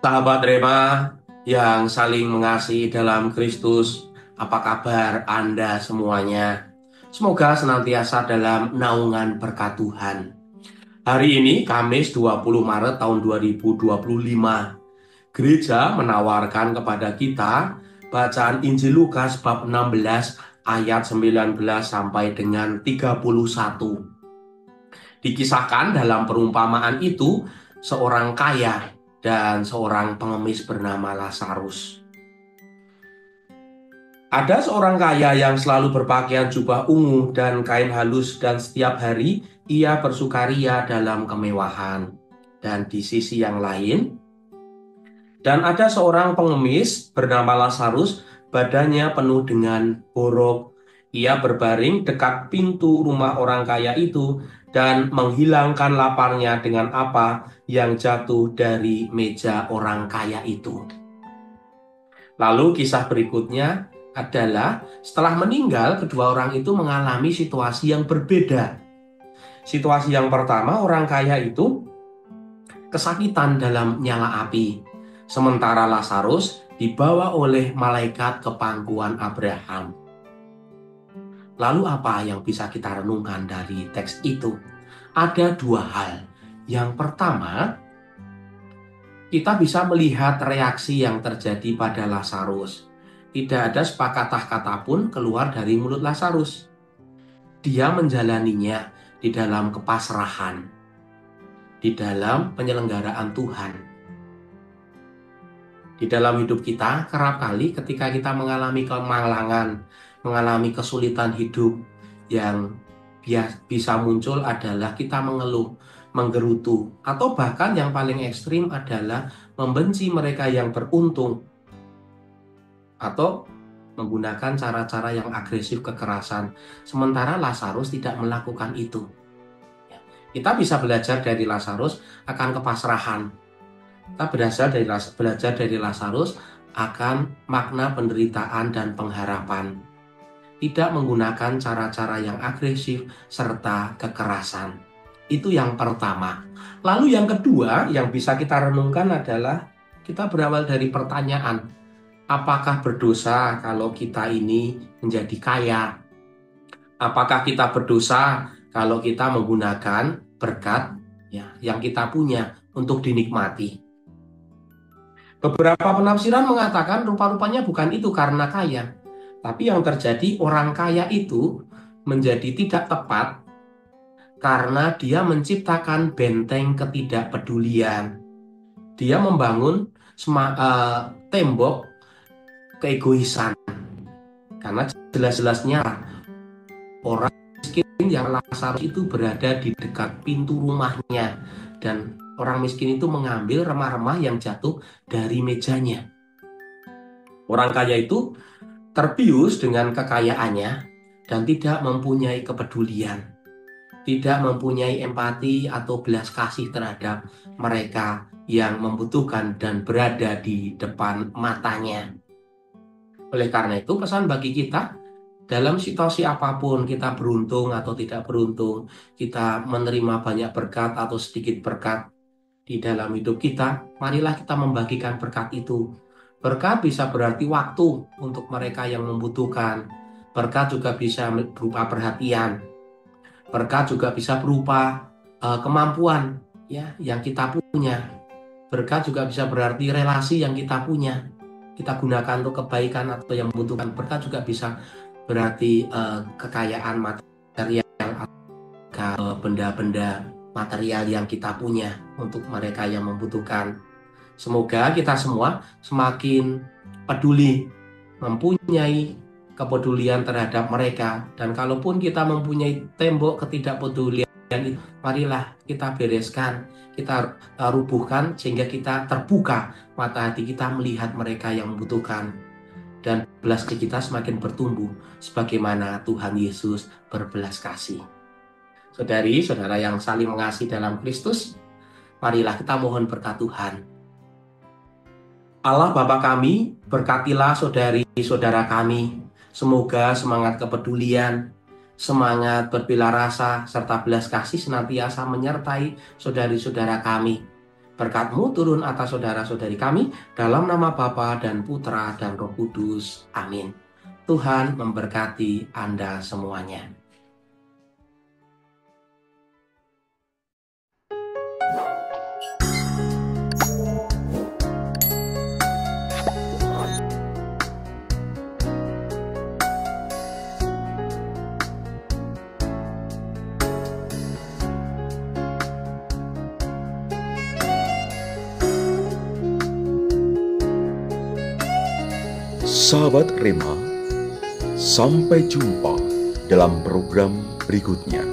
Sahabat Rema yang saling mengasihi dalam Kristus, apa kabar Anda semuanya? Semoga senantiasa dalam naungan berkat Tuhan. Hari ini Kamis 20 Maret tahun 2025, gereja menawarkan kepada kita bacaan Injil Lukas bab 16 ayat 19 sampai dengan 31. Dikisahkan dalam perumpamaan itu seorang kaya dan seorang pengemis bernama Lazarus. Ada seorang kaya yang selalu berpakaian jubah ungu dan kain halus dan setiap hari ia bersukaria dalam kemewahan. Dan di sisi yang lain, dan ada seorang pengemis bernama Lazarus, badannya penuh dengan borok. Ia berbaring dekat pintu rumah orang kaya itu dan menghilangkan laparnya dengan apa yang jatuh dari meja orang kaya itu. Lalu kisah berikutnya adalah setelah meninggal, kedua orang itu mengalami situasi yang berbeda. Situasi yang pertama, orang kaya itu kesakitan dalam nyala api. Sementara Lazarus dibawa oleh malaikat ke pangkuan Abraham. Lalu apa yang bisa kita renungkan dari teks itu? Ada dua hal. Yang pertama, kita bisa melihat reaksi yang terjadi pada Lazarus. Tidak ada sepatah kata pun keluar dari mulut Lazarus. Dia menjalaninya di dalam kepasrahan, di dalam penyelenggaraan Tuhan. Di dalam hidup kita, kerap kali ketika kita mengalami kemalangan, mengalami kesulitan hidup, yang bisa muncul adalah kita mengeluh, menggerutu, atau bahkan yang paling ekstrim adalah membenci mereka yang beruntung, atau menggunakan cara-cara yang agresif kekerasan. Sementara Lazarus tidak melakukan itu. Kita bisa belajar dari Lazarus akan kepasrahan. Kita belajar dari Lazarus akan makna penderitaan dan pengharapan. Tidak menggunakan cara-cara yang agresif serta kekerasan. Itu yang pertama. Lalu yang kedua yang bisa kita renungkan adalah kita berawal dari pertanyaan, apakah berdosa kalau kita ini menjadi kaya? Apakah kita berdosa kalau kita menggunakan berkat yang kita punya untuk dinikmati? Beberapa penafsiran mengatakan rupa-rupanya bukan itu karena kaya. Tapi yang terjadi, orang kaya itu menjadi tidak tepat karena dia menciptakan benteng ketidakpedulian. Dia membangun tembok keegoisan. Karena jelas-jelasnya orang miskin yang Lazarus itu berada di dekat pintu rumahnya. Dan orang miskin itu mengambil remah-remah yang jatuh dari mejanya. Orang kaya itu terbius dengan kekayaannya dan tidak mempunyai kepedulian, tidak mempunyai empati atau belas kasih terhadap mereka yang membutuhkan dan berada di depan matanya. Oleh karena itu, pesan bagi kita, dalam situasi apapun, kita beruntung atau tidak beruntung, kita menerima banyak berkat atau sedikit berkat di dalam hidup kita, marilah kita membagikan berkat itu. Berkat bisa berarti waktu untuk mereka yang membutuhkan. Berkat juga bisa berupa perhatian. Berkat juga bisa berupa kemampuan yang kita punya. Berkat juga bisa berarti relasi yang kita punya. Kita gunakan untuk kebaikan atau yang membutuhkan. Berkat juga bisa berarti kekayaan material atau benda-benda material yang kita punya untuk mereka yang membutuhkan. Semoga kita semua semakin peduli, mempunyai kepedulian terhadap mereka. Dan kalaupun kita mempunyai tembok ketidakpedulian, marilah kita bereskan, kita rubuhkan sehingga kita terbuka mata hati kita melihat mereka yang membutuhkan. Dan belas kasih kita semakin bertumbuh sebagaimana Tuhan Yesus berbelas kasih. Saudari-saudara yang saling mengasihi dalam Kristus, marilah kita mohon berkat Tuhan. Allah Bapa kami, berkatilah saudari-saudara kami. Semoga semangat kepedulian, semangat berbela rasa, serta belas kasih senantiasa menyertai saudari-saudara kami. Berkat-Mu turun atas saudara-saudari kami, dalam nama Bapa dan Putra dan Roh Kudus. Amin. Tuhan memberkati Anda semuanya. Sahabat Rema, sampai jumpa dalam program berikutnya.